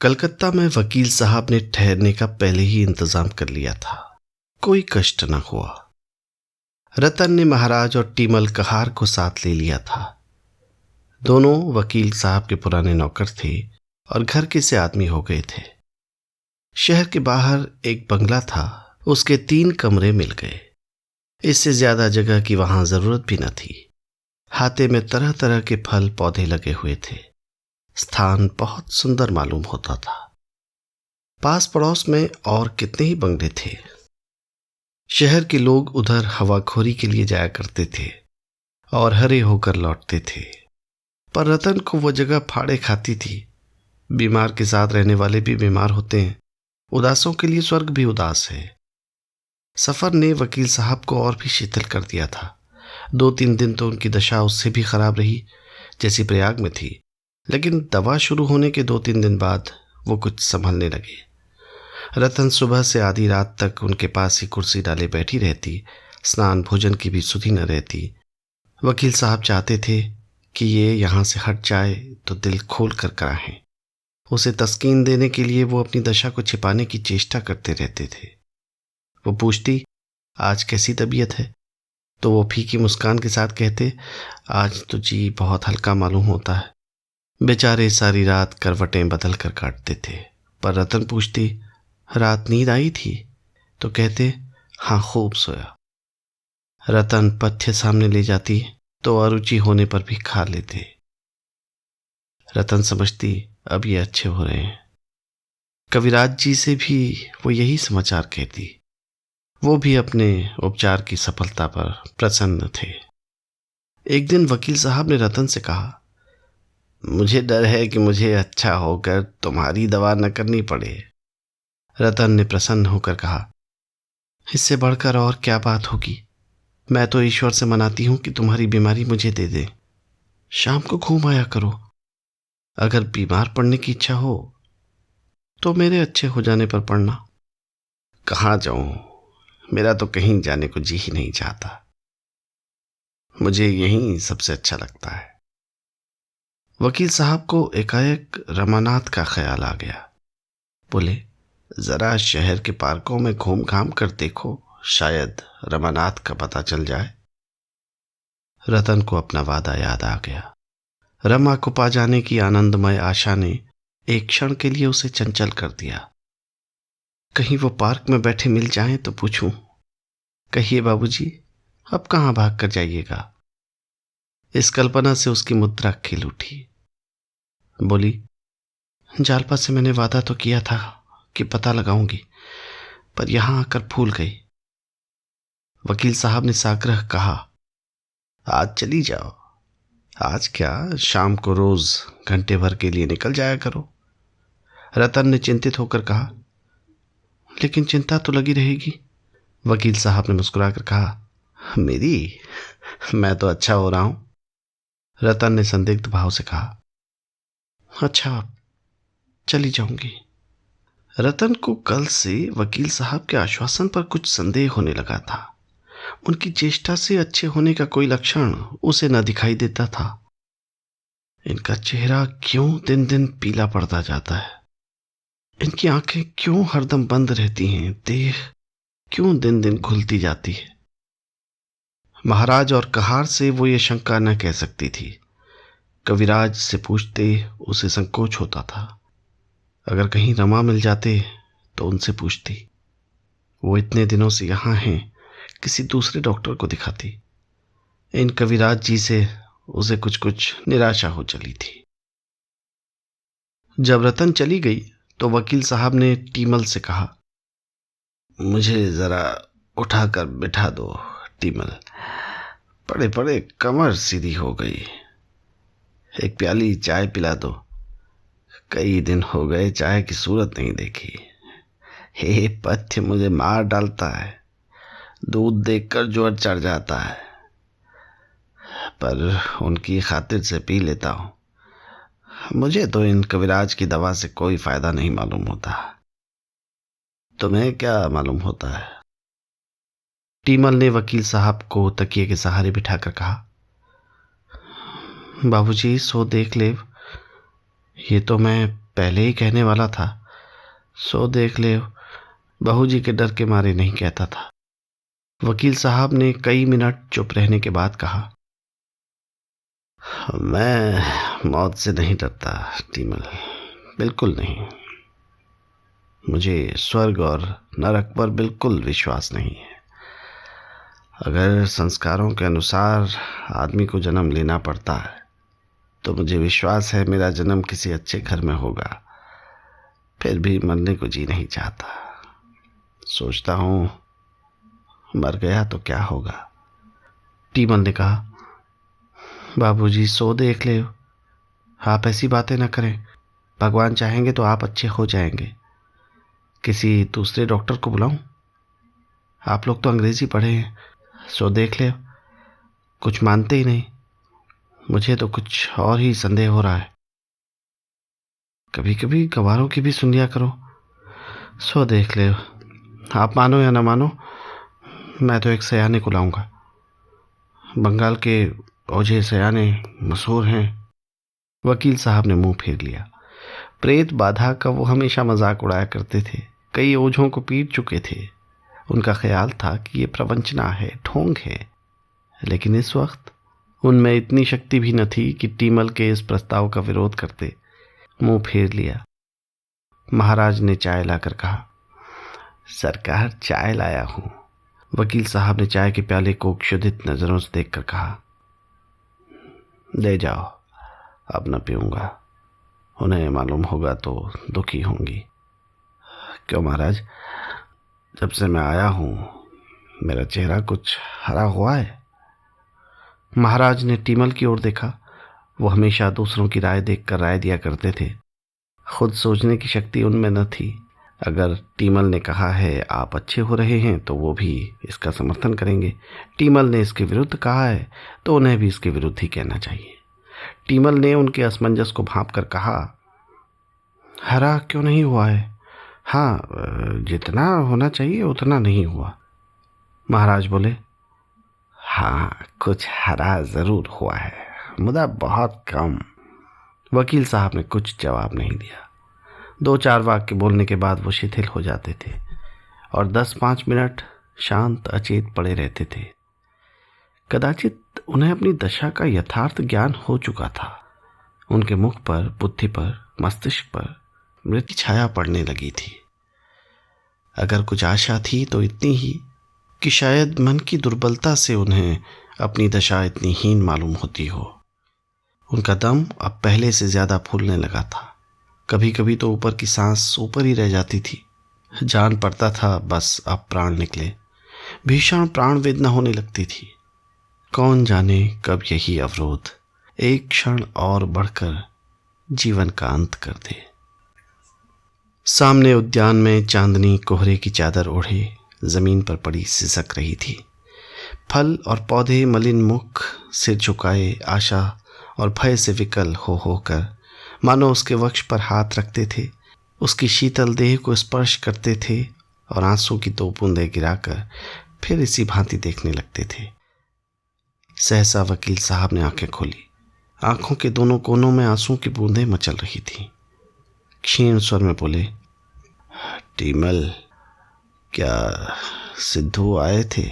कलकत्ता में वकील साहब ने ठहरने का पहले ही इंतजाम कर लिया था। कोई कष्ट न हुआ। रतन ने महाराज और टीमल कहार को साथ ले लिया था। दोनों वकील साहब के पुराने नौकर थे और घर के से आदमी हो गए थे। शहर के बाहर एक बंगला था, उसके 3 कमरे मिल गए। इससे ज्यादा जगह की वहां जरूरत भी न थी। हाते में तरह तरह के फल पौधे लगे हुए थे। स्थान बहुत सुंदर मालूम होता था। पास पड़ोस में और कितने ही बंगले थे। शहर के लोग उधर हवाखोरी के लिए जाया करते थे और हरे होकर लौटते थे, पर रतन को वो जगह फाड़े खाती थी। बीमार के साथ रहने वाले भी बीमार होते हैं। उदासों के लिए स्वर्ग भी उदास है। सफर ने वकील साहब को और भी शिथिल कर दिया था। 2-3 दिन तो उनकी दशा उससे भी खराब रही जैसी प्रयाग में थी, लेकिन दवा शुरू होने के 2-3 दिन बाद वो कुछ संभलने लगे। रतन सुबह से आधी रात तक उनके पास ही कुर्सी डाले बैठी रहती। स्नान भोजन की भी सुधि न रहती। वकील साहब चाहते थे कि ये यहाँ से हट जाए तो दिल खोल कर कराहें। उसे तस्कीन देने के लिए वो अपनी दशा को छिपाने की चेष्टा करते रहते थे। वो पूछती, आज कैसी तबीयत है? तो वो फीकी मुस्कान के साथ कहते, आज तो जी बहुत हल्का मालूम होता है। बेचारे सारी रात करवटें बदल कर काटते थे। पर रतन पूछती, रात नींद आई थी? तो कहते, हाँ खूब सोया। रतन पथ्य सामने ले जाती तो अरुचि होने पर भी खा लेते। रतन समझती अब ये अच्छे हो रहे हैं। कविराज जी से भी वो यही समाचार कहती। वो भी अपने उपचार की सफलता पर प्रसन्न थे। एक दिन वकील साहब ने रतन से कहा, मुझे डर है कि मुझे अच्छा होकर तुम्हारी दवा न करनी पड़े। रतन ने प्रसन्न होकर कहा, इससे बढ़कर और क्या बात होगी। मैं तो ईश्वर से मनाती हूं कि तुम्हारी बीमारी मुझे दे दे। शाम को घूम आया करो। अगर बीमार पड़ने की इच्छा हो तो मेरे अच्छे हो जाने पर पड़ना। कहाँ जाऊं, मेरा तो कहीं जाने को जी ही नहीं चाहता। मुझे यहीं सबसे अच्छा लगता है। वकील साहब को एकाएक रमानाथ का ख्याल आ गया। बोले, जरा शहर के पार्कों में घूम घाम कर देखो, शायद रमानाथ का पता चल जाए। रतन को अपना वादा याद आ गया। रमा को पा जाने की आनंदमय आशा ने एक क्षण के लिए उसे चंचल कर दिया। कहीं वो पार्क में बैठे मिल जाएं तो पूछूं, कहिए बाबूजी, अब कहाँ भाग कर जाइएगा। इस कल्पना से उसकी मुद्रा खिल उठी। बोली, जालपा से मैंने वादा तो किया था कि पता लगाऊंगी, पर यहां आकर भूल गई। वकील साहब ने साग्रह कहा, आज चली जाओ। आज क्या, शाम को रोज घंटे भर के लिए निकल जाया करो। रतन ने चिंतित होकर कहा, लेकिन चिंता तो लगी रहेगी। वकील साहब ने मुस्कुराकर कहा, मेरी, मैं तो अच्छा हो रहा हूं। रतन ने संदिग्ध भाव से कहा, अच्छा, चली जाऊंगी। रतन को कल से वकील साहब के आश्वासन पर कुछ संदेह होने लगा था। उनकी चेष्टा से अच्छे होने का कोई लक्षण उसे न दिखाई देता था। इनका चेहरा क्यों दिन दिन पीला पड़ता जाता है? इनकी आंखें क्यों हरदम बंद रहती हैं? देह क्यों दिन दिन खुलती जाती है? महाराज और कहार से वो ये शंका न कह सकती थी। कविराज से पूछते उसे संकोच होता था। अगर कहीं रमा मिल जाते तो उनसे पूछती। वो इतने दिनों से यहां हैं, किसी दूसरे डॉक्टर को दिखाती। इन कविराज जी से उसे कुछ कुछ निराशा हो चली थी। जब रतन चली गई तो वकील साहब ने टीमल से कहा, मुझे जरा उठाकर बिठा दो टीमल, पड़े पड़े कमर सीधी हो गई। एक प्याली चाय पिला दो, कई दिन हो गए चाय की सूरत नहीं देखी। हे पथ्य मुझे मार डालता है, दूध देखकर जोर चढ़ जाता है, पर उनकी खातिर से पी लेता हूं। मुझे तो इन कविराज की दवा से कोई फायदा नहीं मालूम होता। तुम्हें क्या मालूम होता है? टीमल ने वकील साहब को तकिए के सहारे बिठाकर कहा, बाबूजी सो देख ले, ये तो मैं पहले ही कहने वाला था, सो देख ले। बहू जी के डर के मारे नहीं कहता था। वकील साहब ने कई मिनट चुप रहने के बाद कहा, मैं मौत से नहीं डरता टीमल, बिल्कुल नहीं। मुझे स्वर्ग और नरक पर बिल्कुल विश्वास नहीं है। अगर संस्कारों के अनुसार आदमी को जन्म लेना पड़ता है तो मुझे विश्वास है मेरा जन्म किसी अच्छे घर में होगा। फिर भी मरने को जी नहीं चाहता। सोचता हूं मर गया तो क्या होगा। टीमल ने कहा, बाबूजी सो देख ले। आप ऐसी बातें न करें। भगवान चाहेंगे तो आप अच्छे हो जाएंगे। किसी दूसरे डॉक्टर को बुलाऊं? आप लोग तो अंग्रेजी पढ़े हैं। सो देख ले। कुछ मानते ही नहीं। मुझे तो कुछ और ही संदेह हो रहा है। कभी कभी गवारों की भी सुन लिया करो। सो देख ले। आप मानो या ना मानो, मैं तो एक सयाने को लाऊंगा। बंगाल के ओझे सयाने मशहूर हैं। वकील साहब ने मुंह फेर लिया। प्रेत बाधा का वो हमेशा मजाक उड़ाया करते थे। कई ओझों को पीट चुके थे। उनका ख्याल था कि ये प्रवंचना है, ढोंग है। लेकिन इस वक्त उनमें इतनी शक्ति भी न थी कि टीमल के इस प्रस्ताव का विरोध करते। मुंह फेर लिया। महाराज ने चाय लाकर कहा, सरकार चाय लाया हूं। वकील साहब ने चाय के प्याले को क्षुधित नजरों से देखकर कहा, ले जाओ, अब न पीऊंगा। उन्हें मालूम होगा तो दुखी होंगी। क्यों महाराज, जब से मैं आया हूं मेरा चेहरा कुछ हरा हुआ है? महाराज ने टीमल की ओर देखा। वो हमेशा दूसरों की राय देखकर राय दिया करते थे। खुद सोचने की शक्ति उनमें न थी। अगर टीमल ने कहा है आप अच्छे हो रहे हैं तो वो भी इसका समर्थन करेंगे। टीमल ने इसके विरुद्ध कहा है तो उन्हें भी इसके विरुद्ध ही कहना चाहिए। टीमल ने उनके असमंजस को भांप कर कहा, हरा क्यों नहीं हुआ है? हाँ, जितना होना चाहिए उतना नहीं हुआ। महाराज बोले, हाँ कुछ हरा जरूर हुआ है, मुदा बहुत कम। वकील साहब ने कुछ जवाब नहीं दिया। 2-4 वाक्य बोलने के बाद वो शिथिल हो जाते थे और 10-5 मिनट शांत अचेत पड़े रहते थे। कदाचित उन्हें अपनी दशा का यथार्थ ज्ञान हो चुका था। उनके मुख पर, बुद्धि पर, मस्तिष्क पर मृत्यु छाया पड़ने लगी थी। अगर कुछ आशा थी तो इतनी ही कि शायद मन की दुर्बलता से उन्हें अपनी दशा इतनी हीन मालूम होती हो। उनका दम अब पहले से ज्यादा फूलने लगा था। कभी कभी तो ऊपर की सांस ऊपर ही रह जाती थी। जान पड़ता था बस अब प्राण निकले। भीषण प्राण वेदना होने लगती थी। कौन जाने कब यही अवरोध एक क्षण और बढ़कर जीवन का अंत कर दे। सामने उद्यान में चांदनी कोहरे की चादर ओढ़े जमीन पर पड़ी सिसक रही थी। फल और पौधे मलिन मुख सिर झुकाए आशा और भय से विकल हो होकर मानो उसके वक्ष पर हाथ रखते थे, उसकी शीतल देह को स्पर्श करते थे और आंसू की 2 बूंदें गिराकर फिर इसी भांति देखने लगते थे। सहसा वकील साहब ने आंखें खोली। आंखों के दोनों कोनों में आंसू की बूंदें मचल रही थीं। क्षीण स्वर में बोले, टीमल, क्या सिद्धू आए थे?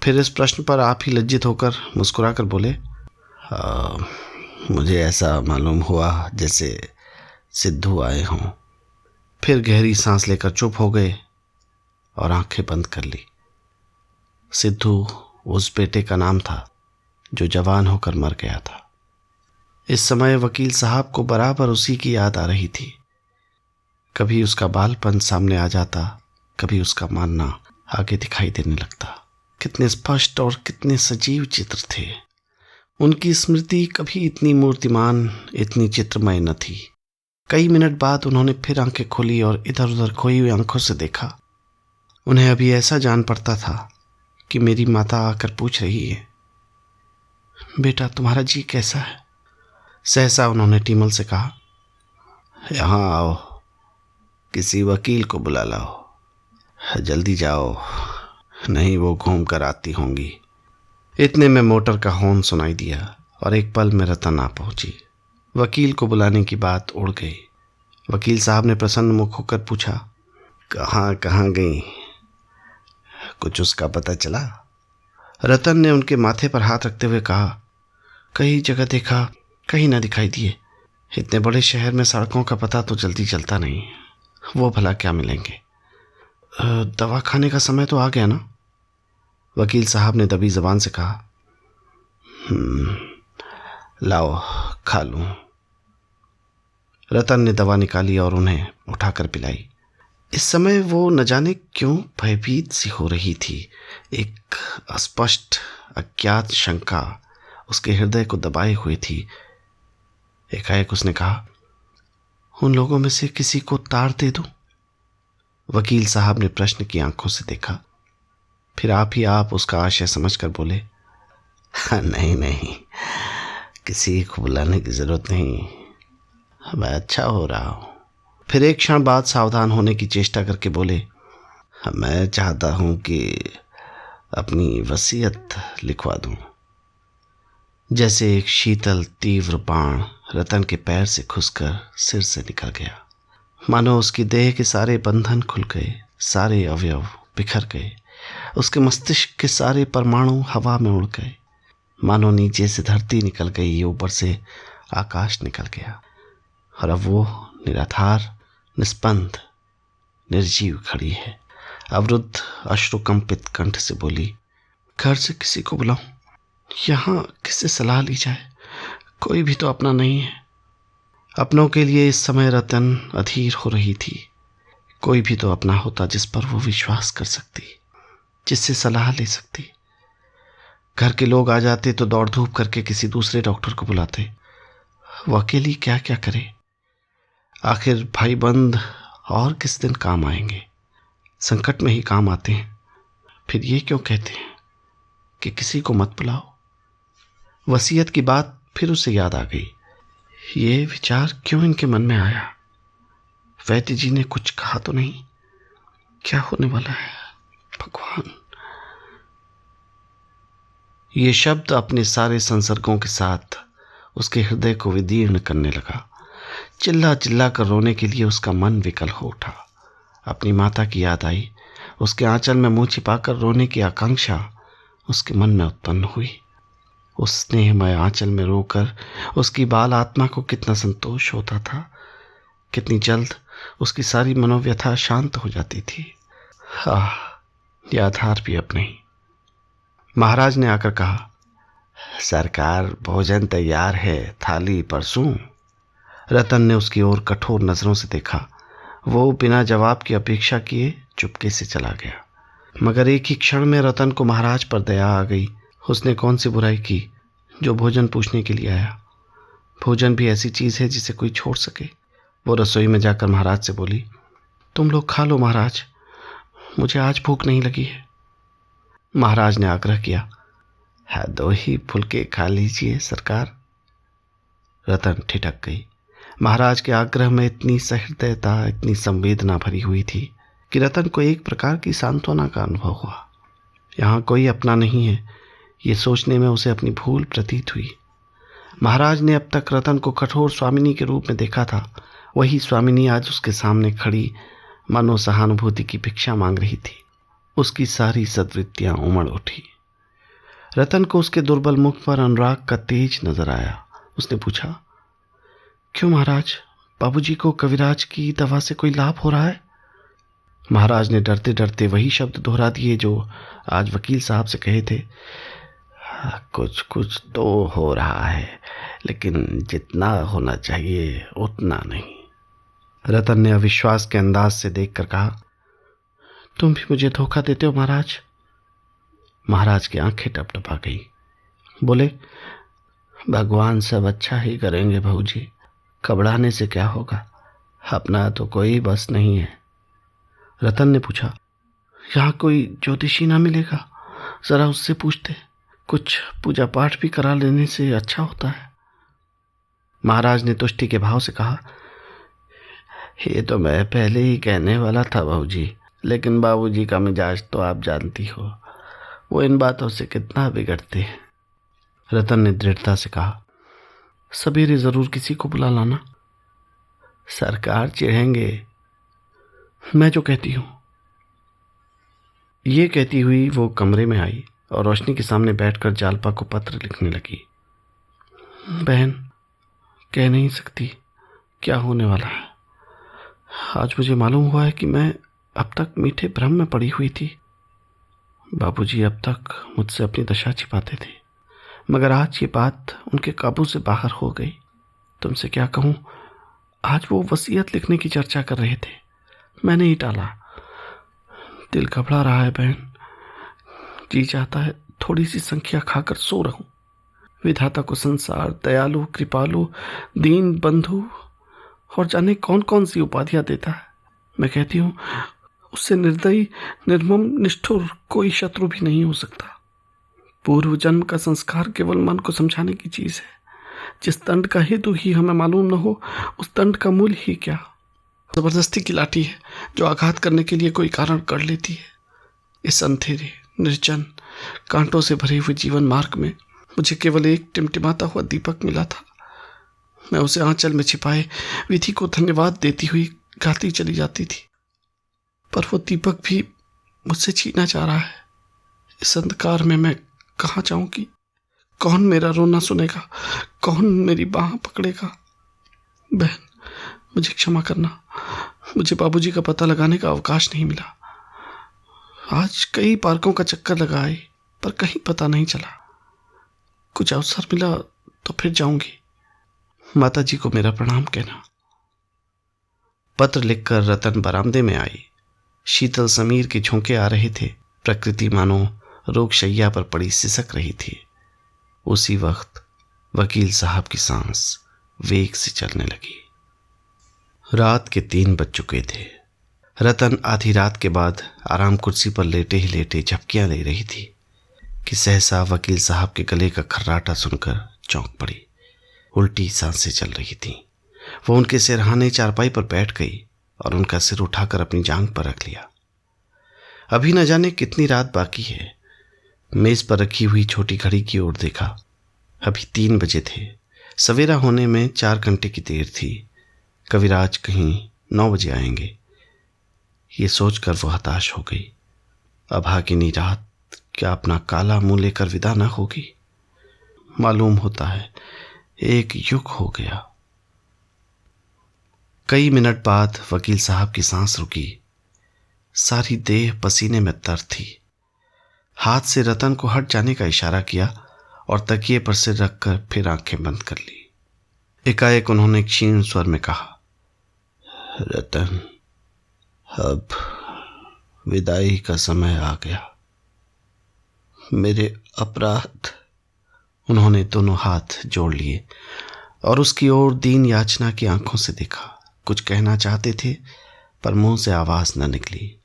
फिर इस प्रश्न पर आप ही लज्जित होकर मुस्कुराकर बोले, मुझे ऐसा मालूम हुआ जैसे सिद्धू आए हों। फिर गहरी सांस लेकर चुप हो गए और आंखें बंद कर ली। सिद्धू उस बेटे का नाम था जो जवान होकर मर गया था। इस समय वकील साहब को बराबर उसी की याद आ रही थी। कभी उसका बालपन सामने आ जाता, कभी उसका मानना आगे दिखाई देने लगता। कितने स्पष्ट और कितने सजीव चित्र थे। उनकी स्मृति कभी इतनी मूर्तिमान, इतनी चित्रमय न थी। कई मिनट बाद उन्होंने फिर आंखें खोली और इधर उधर खोई हुई आंखों से देखा। उन्हें अभी ऐसा जान पड़ता था कि मेरी माता आकर पूछ रही है, बेटा तुम्हारा जी कैसा है? सहसा उन्होंने टीमल से कहा, यहाँ आओ, किसी वकील को बुला लाओ, जल्दी जाओ, नहीं वो घूम कर आती होंगी। इतने में मोटर का हॉर्न सुनाई दिया और एक पल में रतन आ पहुंची। वकील को बुलाने की बात उड़ गई। वकील साहब ने प्रसन्न मुख होकर पूछा, कहाँ कहाँ गई, कुछ उसका पता चला? रतन ने उनके माथे पर हाथ रखते हुए कहा, कई जगह देखा, कहीं ना दिखाई दिए। इतने बड़े शहर में सड़कों का पता तो जल्दी चलता नहीं, वो भला क्या मिलेंगे। दवा खाने का समय तो आ गया ना? वकील साहब ने दबी जबान से कहा। लाओ खा लूं। रतन ने दवा निकाली और उन्हें उठाकर पिलाई। इस समय वो न जाने क्यों भयभीत सी हो रही थी। एक अस्पष्ट अज्ञात शंका उसके हृदय को दबाए हुए थी। एकाएक उसने कहा, उन लोगों में से किसी को तार दे दूं? वकील साहब ने प्रश्न की आंखों से देखा, फिर आप उसका आशय समझकर बोले, नहीं नहीं, किसी को बुलाने की जरूरत नहीं, मैं अच्छा हो रहा हूं। फिर एक क्षण बाद सावधान होने की चेष्टा करके बोले, मैं चाहता हूं कि अपनी वसीयत लिखवा दूं। जैसे एक शीतल तीव्र बाण रतन के पैर से घुसकर सिर से निकल गया, मानो उसकी देह के सारे बंधन खुल गए, सारे अवयव बिखर गए, उसके मस्तिष्क के सारे परमाणु हवा में उड़ गए, मानो नीचे से धरती निकल गई, ऊपर से आकाश निकल गया, और अब वो निराधार, निस्पंद, निर्जीव खड़ी है। अवरुद्ध अश्रुकंपित कंठ से बोली, घर से किसी को बुलाऊं? यहाँ किससे सलाह ली जाए? कोई भी तो अपना नहीं है। अपनों के लिए इस समय रतन अधीर हो रही थी। कोई भी तो अपना होता जिस पर वो विश्वास कर सकती, जिससे सलाह ले सकती। घर के लोग आ जाते तो दौड़ धूप करके किसी दूसरे डॉक्टर को बुलाते। वो अकेली क्या क्या करे? आखिर भाई बंद और किस दिन काम आएंगे? संकट में ही काम आते हैं। फिर ये क्यों कहते हैं कि किसी को मत बुलाओ? वसीयत की बात फिर उसे याद आ गई। ये विचार क्यों इनके मन में आया? वैद्य जी ने कुछ कहा तो नहीं? क्या होने वाला है भगवान? ये शब्द अपने सारे संसर्गों के साथ उसके हृदय को विदीर्ण करने लगा। चिल्ला चिल्ला कर रोने के लिए उसका मन विकल हो उठा। अपनी माता की याद आई। उसके आंचल में मुंह छिपाकर रोने की आकांक्षा उसके मन में उत्पन्न हुई। उस स्नेहमय आंचल में रोकर उसकी बाल आत्मा को कितना संतोष होता था। कितनी जल्द उसकी सारी मनोव्यथा शांत हो जाती थी। ये आधार भी अब नहीं। महाराज ने आकर कहा, सरकार भोजन तैयार है, थाली परसूं? रतन ने उसकी ओर कठोर नजरों से देखा। वो बिना जवाब की अपेक्षा किए चुपके से चला गया। मगर एक ही क्षण में रतन को महाराज पर दया आ गई। उसने कौन सी बुराई की जो भोजन पूछने के लिए आया? भोजन भी ऐसी चीज है जिसे कोई छोड़ सके। वो रसोई में जाकर महाराज से बोली, तुम लोग खा लो महाराज, मुझे आज भूख नहीं लगी है। महाराज ने आग्रह किया, है 2 ही फुलके खा लीजिए सरकार। रतन ठिठक गई। महाराज के आग्रह में इतनी सहृदयता, इतनी संवेदना भरी हुई थी कि रतन को एक प्रकार की सांत्वना का अनुभव हुआ। यहाँ कोई अपना नहीं है, ये सोचने में उसे अपनी भूल प्रतीत हुई। महाराज ने अब तक रतन को कठोर स्वामिनी के रूप में देखा था। वही स्वामिनी आज उसके सामने खड़ी मानो सहानुभूति की भिक्षा मांग रही थी। उसकी सारी सद्वृत्तियां उमड़ उठी। रतन को उसके दुर्बल मुख पर अनुराग का तेज नजर आया। उसने पूछा, क्यों महाराज, बाबूजी को कविराज की दवा से कोई लाभ हो रहा है? महाराज ने डरते डरते वही शब्द दोहरा दिए जो आज वकील साहब से कहे थे। कुछ कुछ तो हो रहा है, लेकिन जितना होना चाहिए उतना नहीं। रतन ने अविश्वास के अंदाज से देखकर कहा, तुम भी मुझे धोखा देते हो महाराज। महाराज की आंखें टपटपा गई। बोले, भगवान सब अच्छा ही करेंगे भाऊजी, घबराने से क्या होगा, अपना तो कोई बस नहीं है। रतन ने पूछा, यहाँ कोई ज्योतिषी ना मिलेगा? जरा उससे पूछते, कुछ पूजा पाठ भी करा लेने से अच्छा होता है। महाराज ने तुष्टि के भाव से कहा, ये तो मैं पहले ही कहने वाला था भाऊजी, लेकिन बाबूजी का मिजाज तो आप जानती हो, वो इन बातों से कितना बिगड़ते हैं। रतन ने दृढ़ता से कहा, सवेरे जरूर किसी को बुला लाना। सरकार चिढ़ेंगे, मैं जो कहती हूं। ये कहती हुई वो कमरे में आई और रोशनी के सामने बैठकर जालपा को पत्र लिखने लगी। बहन, कह नहीं सकती क्या होने वाला है। आज मुझे मालूम हुआ है कि मैं अब तक मीठे भ्रम में पड़ी हुई थी। बाबूजी अब तक मुझसे अपनी दशा छिपाते थे, मगर आज ये बात उनके काबू से बाहर हो गई। तुमसे क्या कहूं, आज वो वसीयत लिखने की चर्चा कर रहे थे, मैंने ही टाला। दिल घबरा रहा है बहन, जी चाहता है थोड़ी सी संख्या खाकर सो रहूं। विधाता को संसार दयालु, कृपालु, दीन बंधु और जाने कौन कौन सी उपाधियां देता है। मैं कहती हूं उससे निर्दयी, निर्मम, निष्ठुर कोई शत्रु भी नहीं हो सकता। पूर्व जन्म का संस्कार केवल मन को समझाने की चीज है। जिस दंड का हेतु ही हमें मालूम न हो, उस दंड का मूल्य ही क्या। जबरदस्ती की लाठी है जो आघात करने के लिए कोई कारण कर लेती है। इस अंधेरे, निर्जन, कांटों से भरे हुए जीवन मार्ग में मुझे केवल एक टिमटिमाता हुआ दीपक मिला था। मैं उसे आंचल में छिपाए विधि को धन्यवाद देती हुई गाती चली जाती थी, पर वो दीपक भी मुझसे छीना जा रहा है। इस अंधकार में मैं कहाँ जाऊंगी? कौन मेरा रोना सुनेगा? कौन मेरी बाह पकड़ेगा? बहन, मुझे क्षमा करना, मुझे बाबूजी का पता लगाने का अवकाश नहीं मिला। आज कई पार्कों का चक्कर लगाए पर कहीं पता नहीं चला। कुछ अवसर मिला तो फिर जाऊंगी। माताजी को मेरा प्रणाम कहना। पत्र लिखकर रतन बरामदे में आई। शीतल समीर के झोंके आ रहे थे। प्रकृति मानो रोगशैया पर पड़ी सिसक रही थी। उसी वक्त वकील साहब की सांस वेग से चलने लगी। रात के 3 बज चुके थे। रतन आधी रात के बाद आराम कुर्सी पर लेटे ही लेटे झपकियां ले रही थी कि सहसा वकील साहब के गले का खर्राटा सुनकर चौंक पड़ी। उल्टी सांसें चल रही थीं। वो उनके सिरहाने चारपाई पर बैठ गई और उनका सिर उठाकर अपनी जांघ पर रख लिया। अभी न जाने कितनी रात बाकी है। मेज पर रखी हुई छोटी घड़ी की ओर देखा। अभी 3 बजे थे। सवेरा होने में 4 घंटे की देर थी। कविराज कहीं 9 बजे आएंगे। ये सोचकर वो हताश हो गई। अभागिनी रात क्या अपना काला मुंह लेकर विदा न होगी? मालूम होता है एक युग हो गया। कई मिनट बाद वकील साहब की सांस रुकी। सारी देह पसीने में तर थी। हाथ से रतन को हट जाने का इशारा किया और तकिए पर सिर रखकर फिर आंखें बंद कर ली। एकाएक उन्होंने क्षीण स्वर में कहा, रतन, अब विदाई का समय आ गया। मेरे अपराध। उन्होंने दोनों हाथ जोड़ लिए और उसकी ओर दीन याचना की आंखों से देखा। कुछ कहना चाहते थे पर मुंह से आवाज न निकली।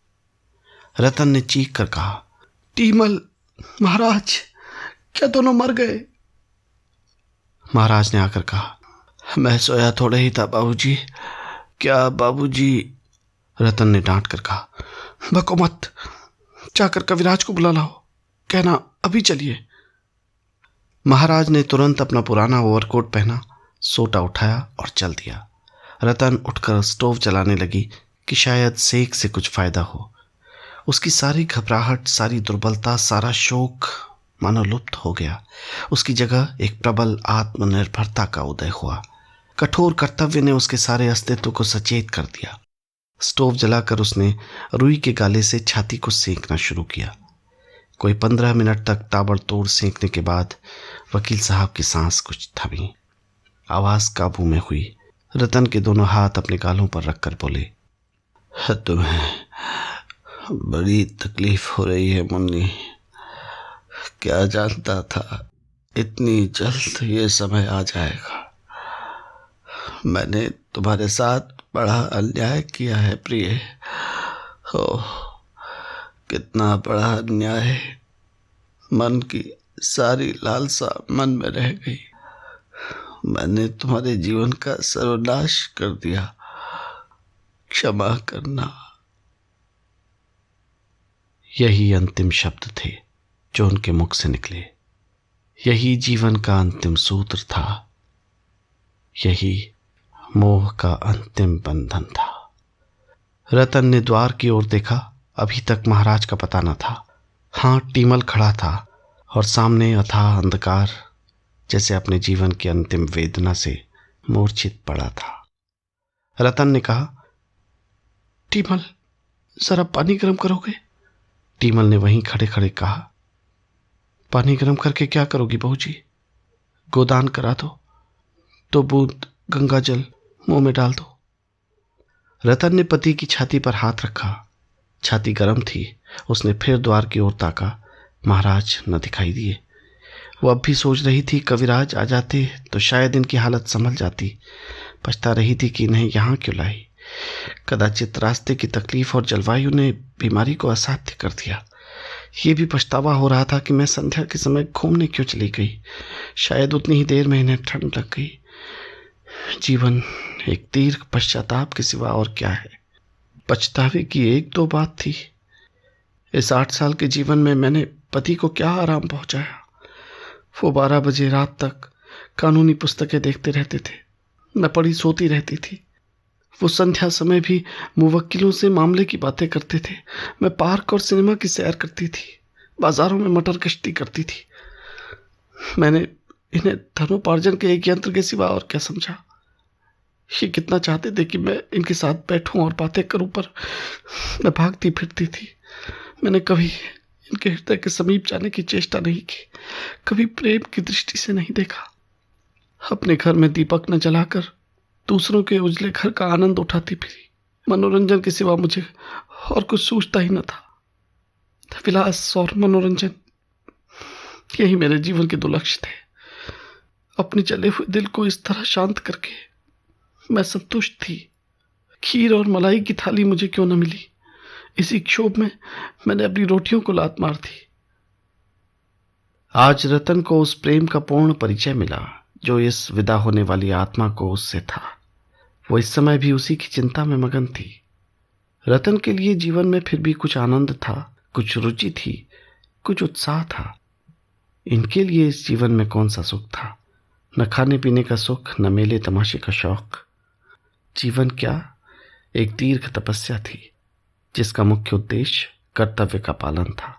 रतन ने चीख कर कहा, टीमल, महाराज, क्या दोनों मर गए? महाराज ने आकर कहा, मैं सोया थोड़े ही था बाबूजी। क्या बाबूजी? रतन ने डांट कर कहा, बको मत, जाकर कविराज को बुला लाओ, कहना अभी चलिए। महाराज ने तुरंत अपना पुराना ओवरकोट पहना, सोटा उठाया और चल दिया। रतन उठकर स्टोव जलाने लगी कि शायद सेक से कुछ फायदा हो। उसकी सारी घबराहट, सारी दुर्बलता, सारा शोक मानो लुप्त हो गया। उसकी जगह एक प्रबल आत्मनिर्भरता का उदय हुआ। कठोर कर्तव्य ने उसके सारे अस्तित्व को सचेत कर दिया। स्टोव जलाकर उसने रुई के गाले से छाती को सेंकना शुरू किया। कोई 15 मिनट तक ताबड़तोड़ सेंकने के बाद वकील साहब की सांस कुछ थमी। आवाज काबू में हुई। रतन के दोनों हाथ अपने गालों पर रखकर बोले, तुम्हें बड़ी तकलीफ हो रही है मुन्नी। क्या जानता था इतनी जल्द ये समय आ जाएगा। मैंने तुम्हारे साथ बड़ा अन्याय किया है प्रिय। ओह, कितना बड़ा अन्याय। मन की सारी लालसा मन में रह गई। मैंने तुम्हारे जीवन का सर्वनाश कर दिया। क्षमा करना। यही अंतिम शब्द थे जो उनके मुख से निकले। यही जीवन का अंतिम सूत्र था। यही मोह का अंतिम बंधन था। रतन ने द्वार की ओर देखा। अभी तक महाराज का पता न था। हाँ, टीमल खड़ा था और सामने अथाह अंधकार जैसे अपने जीवन की अंतिम वेदना से मूर्छित पड़ा था। रतन ने कहा, टीमल, जरा पानी गर्म करोगे? टीमल ने वहीं खड़े खड़े कहा, पानी गर्म करके क्या करोगी बहू जी? गोदान करा दो बूंद गंगा जल मुंह में डाल दो। रतन ने पति की छाती पर हाथ रखा। छाती गर्म थी। उसने फिर द्वार की ओर ताका। महाराज न दिखाई दिए। वो अब भी सोच रही थी, कविराज आ जाते तो शायद इनकी हालत संभल जाती। पछता रही थी कि इन्हें यहाँ क्यों लाई। कदाचित रास्ते की तकलीफ और जलवायु ने बीमारी को असाध्य कर दिया। ये भी पछतावा हो रहा था कि मैं संध्या के समय घूमने क्यों चली गई। शायद उतनी ही देर में इन्हें ठंड लग गई। जीवन एक दीर्घ पश्चाताप के सिवा और क्या है। पछतावे की एक दो बात थी। इस 8 साल के जीवन में मैंने पति को क्या आराम पहुंचाया। वो 12 बजे रात तक कानूनी पुस्तकें देखते रहते थे। मैं पड़ी सोती रहती थी। वो संध्या समय भी मुवक्किलों से मामले की बातें करते थे। मैं पार्क और सिनेमा की सैर करती थी। बाजारों में मटर कश्ती करती थी। मैंने इन्हें धनोपार्जन के एक यंत्र के सिवा और क्या समझा। ये कितना चाहते थे कि मैं इनके साथ बैठूं और बातें करूं, पर मैं भागती फिरती थी। मैंने कभी इनके हृदय के समीप जाने की चेष्टा नहीं की, कभी प्रेम की दृष्टि से नहीं देखा। अपने घर में दीपक न जलाकर दूसरों के उजले घर का आनंद उठाती फिरी। मनोरंजन के सिवा मुझे और कुछ सूझता ही न था। विलास और मनोरंजन, यही मेरे जीवन के 2 लक्ष्य थे। अपने जले हुए दिल को इस तरह शांत करके मैं संतुष्ट थी। खीर और मलाई की थाली मुझे क्यों न मिली। इसी क्षोभ में मैंने अपनी रोटियों को लात मार दी। आज रतन को उस प्रेम का पूर्ण परिचय मिला जो इस विदा होने वाली आत्मा को उससे था। वो इस समय भी उसी की चिंता में मगन थी। रतन के लिए जीवन में फिर भी कुछ आनंद था, कुछ रुचि थी, कुछ उत्साह था। इनके लिए इस जीवन में कौन सा सुख था? न खाने पीने का सुख, न मेले तमाशे का शौक। जीवन क्या, एक दीर्घ तपस्या थी जिसका मुख्य उद्देश्य कर्तव्य का पालन था।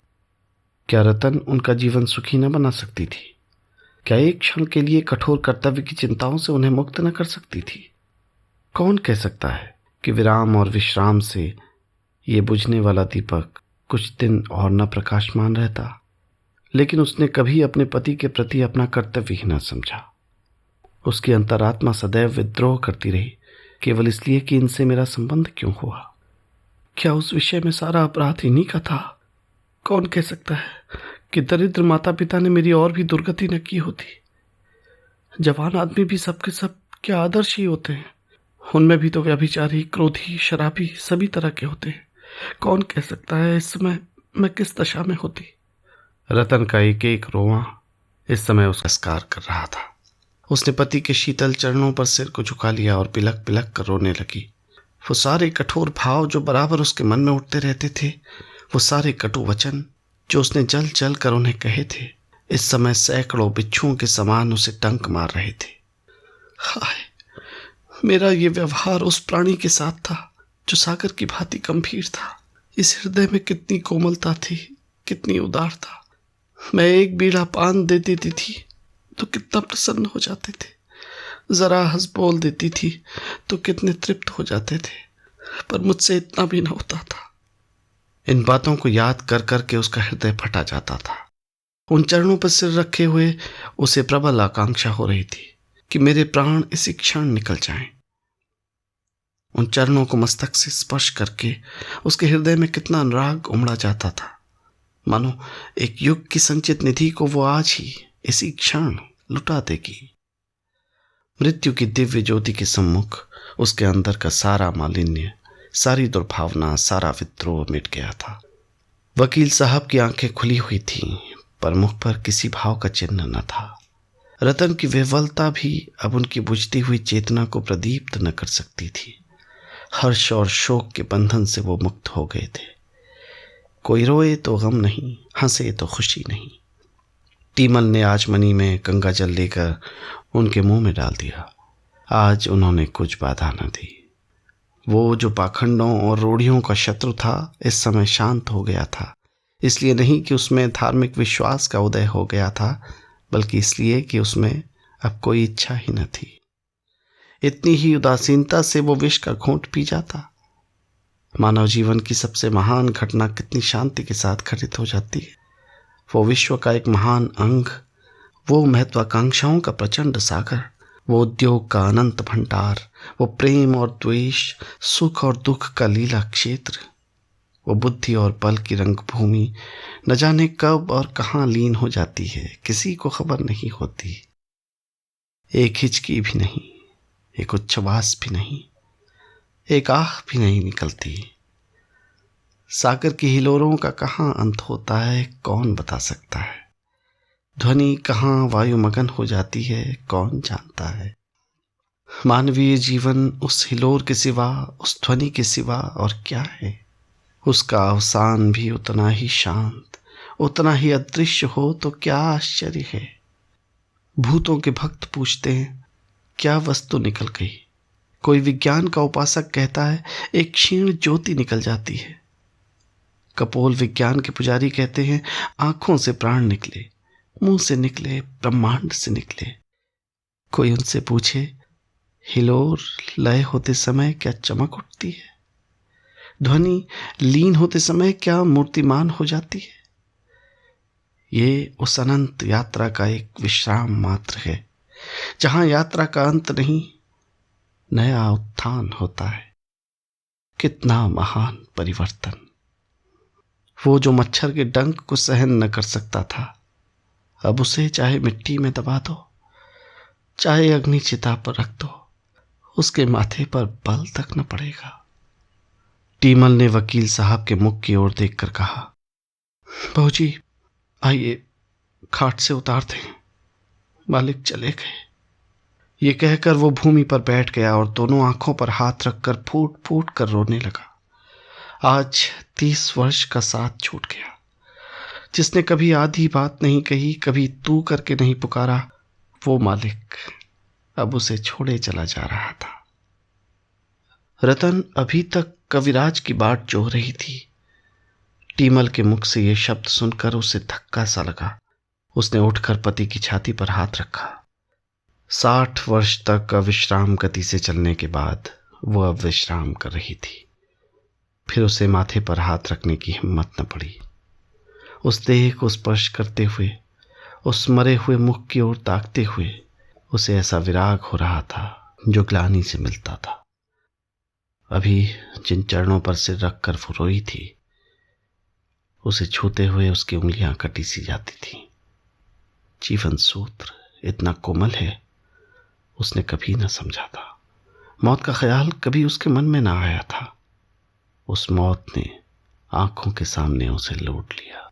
क्या रतन उनका जीवन सुखी न बना सकती थी? क्या एक क्षण के लिए कठोर कर्तव्य की चिंताओं से उन्हें मुक्त न कर सकती थी? कौन कह सकता है कि विराम और विश्राम से ये बुझने वाला दीपक कुछ दिन और न प्रकाशमान रहता। लेकिन उसने कभी अपने पति के प्रति अपना कर्तव्य ही न समझा। उसकी अंतरात्मा सदैव विद्रोह करती रही, केवल इसलिए कि इनसे मेरा संबंध क्यों हुआ। क्या उस विषय में सारा अपराध इन्हीं का था? कौन कह सकता है कि दरिद्र माता पिता ने मेरी और भी दुर्गति न की होती। जवान आदमी भी सबके सब क्या आदर्श ही होते हैं। उनमें भी तो व्यभिचारी, क्रोधी, शराबी सभी तरह के होते हैं। कौन कह सकता है इस समय मैं किस दशा में होती। रतन का एक एक रोवां इस समय उसका नमस्कार कर रहा था। उसने पति के शीतल चरणों पर सिर को झुका लिया और पिलक पिलक कर रोने लगी। वो सारे कठोर भाव जो बराबर उसके मन में उठते रहते थे, वो सारे कटु वचन जो उसने जल जल कर उन्हें कहे थे, इस समय सैकड़ों बिच्छुओं के समान उसे टंक मार रहे थे। हाय, मेरा ये व्यवहार उस प्राणी के साथ था जो सागर की भांति गंभीर था। इस हृदय में कितनी कोमलता थी, कितनी उदारता। मैं एक बीड़ा पान दे देती थी तो कितना प्रसन्न हो जाते थे। जरा हंस बोल देती थी तो कितने तृप्त हो जाते थे, पर मुझसे इतना भी न होता था। इन बातों को याद कर कर के उसका हृदय फटा जाता था। उन चरणों पर सिर रखे हुए उसे प्रबल आकांक्षा हो रही थी कि मेरे प्राण इसी क्षण निकल जाएं। उन चरणों को मस्तक से स्पर्श करके उसके हृदय में कितना अनुराग उमड़ा जाता था, मानो एक युग की संचित निधि को वो आज ही इसी क्षण लुटा देगी। मृत्यु की दिव्य ज्योति के सम्मुख उसके अंदर का सारा मालिन्य, सारी दुर्भावना, सारा विद्रोह मिट गया था। वकील साहब की आंखें खुली हुई थीं, पर मुख पर किसी भाव का चिन्ह न था। रतन की विह्वलता भी अब उनकी बुझती हुई चेतना को प्रदीप्त न कर सकती थी। हर्ष और शोक के बंधन से वो मुक्त हो गए थे। कोई रोए तो गम नहीं, हंसे तो खुशी नहीं। टीमल ने आचमनी में गंगा जल लेकर उनके मुंह में डाल दिया। आज उन्होंने कुछ बाधा न दी। वो जो पाखंडों और रूढ़ियों का शत्रु था इस समय शांत हो गया था। इसलिए नहीं कि उसमें धार्मिक विश्वास का उदय हो गया था, बल्कि इसलिए कि उसमें अब कोई इच्छा ही न थी। इतनी ही उदासीनता से वो विष का घूंट पी जाता। मानव जीवन की सबसे महान घटना कितनी शांति के साथ घटित हो जाती है। वो विश्व का एक महान अंग, वो महत्वाकांक्षाओं का प्रचंड सागर, वो उद्योग का अनंत भंडार, वो प्रेम और द्वेष, सुख और दुख का लीला क्षेत्र, वो बुद्धि और बल की रंगभूमि न जाने कब और कहाँ लीन हो जाती है, किसी को खबर नहीं होती। एक हिचकी भी नहीं, एक उच्छ्वास भी नहीं, एक आह भी नहीं निकलती। सागर की हिलोरों का कहाँ अंत होता है, कौन बता सकता है। ध्वनि कहाँ वायुमगन हो जाती है, कौन जानता है। मानवीय जीवन उस हिलोर के सिवा, उस ध्वनि के सिवा और क्या है। उसका अवसान भी उतना ही शांत, उतना ही अदृश्य हो तो क्या आश्चर्य है। भूतों के भक्त पूछते हैं, क्या वस्तु निकल गई। कोई विज्ञान का उपासक कहता है, एक क्षीण ज्योति निकल जाती है। कपोल विज्ञान के पुजारी कहते हैं, आंखों से प्राण निकले, मुंह से निकले, ब्रह्मांड से निकले। कोई उनसे पूछे, हिलोर लय होते समय क्या चमक उठती है, ध्वनि लीन होते समय क्या मूर्तिमान हो जाती है। ये उस अनंत यात्रा का एक विश्राम मात्र है, जहां यात्रा का अंत नहीं, नया उत्थान होता है। कितना महान परिवर्तन। वो जो मच्छर के डंक को सहन न कर सकता था, अब उसे चाहे मिट्टी में दबा दो, चाहे अग्नि चिता पर रख दो, उसके माथे पर बल तक न पड़ेगा। टीमल ने वकील साहब के मुख की ओर देखकर कहा, बहुजी आइए खाट से उतार दें, मालिक चले गए। ये कहकर वो भूमि पर बैठ गया और दोनों आंखों पर हाथ रखकर फूट फूट कर रोने लगा। आज 30 वर्ष का साथ छूट गया। जिसने कभी आधी बात नहीं कही, कभी तू करके नहीं पुकारा, वो मालिक अब उसे छोड़े चला जा रहा था। रतन अभी तक कविराज की बाट जोह रही थी। टीमल के मुख से ये शब्द सुनकर उसे धक्का सा लगा। उसने उठकर पति की छाती पर हाथ रखा। 60 वर्ष तक अविश्राम गति से चलने के बाद वो अब विश्राम कर रही थी। फिर उसे माथे पर हाथ रखने की हिम्मत न पड़ी। उस देह को स्पर्श करते हुए, उस मरे हुए मुख की ओर ताकते हुए उसे ऐसा विराग हो रहा था जो ग्लानि से मिलता था। अभी जिन चरणों पर सिर रखकर वो रोई थी, उसे छूते हुए उसकी उंगलियां कटी सी जाती थीं। जीवन सूत्र इतना कोमल है, उसने कभी न समझा था। मौत का ख्याल कभी उसके मन में ना आया था। उस मौत ने आंखों के सामने उसे लूट लिया।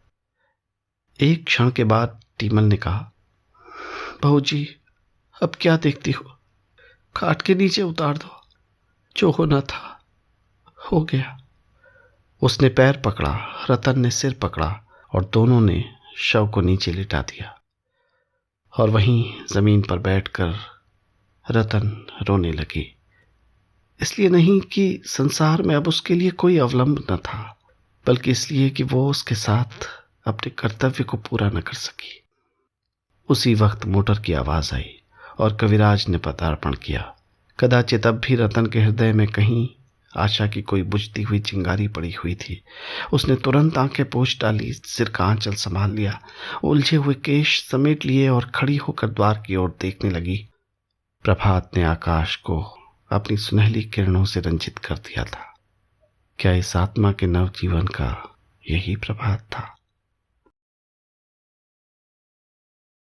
एक क्षण के बाद टीमल ने कहा, बहुजी अब क्या देखती हो, खाट के नीचे उतार दो, जो होना था हो गया। उसने पैर पकड़ा, रतन ने सिर पकड़ा और दोनों ने शव को नीचे लिटा दिया। और वहीं जमीन पर बैठकर रतन रोने लगी। इसलिए नहीं कि संसार में अब उसके लिए कोई अवलंब न था, बल्कि इसलिए कि वो उसके साथ अपने कर्तव्य को पूरा न कर सकी। उसी वक्त मोटर की आवाज आई और कविराज ने पदार्पण किया। कदाचित अब भी रतन के हृदय में कहीं आशा की कोई बुझती हुई चिंगारी पड़ी हुई थी। उसने तुरंत आंखें पोंछ डाली, सिर का आंचल संभाल लिया, उलझे हुए केश समेट लिए और खड़ी होकर द्वार की ओर देखने लगी। प्रभात ने आकाश को अपनी सुनहली किरणों से रंजित कर दिया था। क्या इस आत्मा के नवजीवन का यही प्रभात था?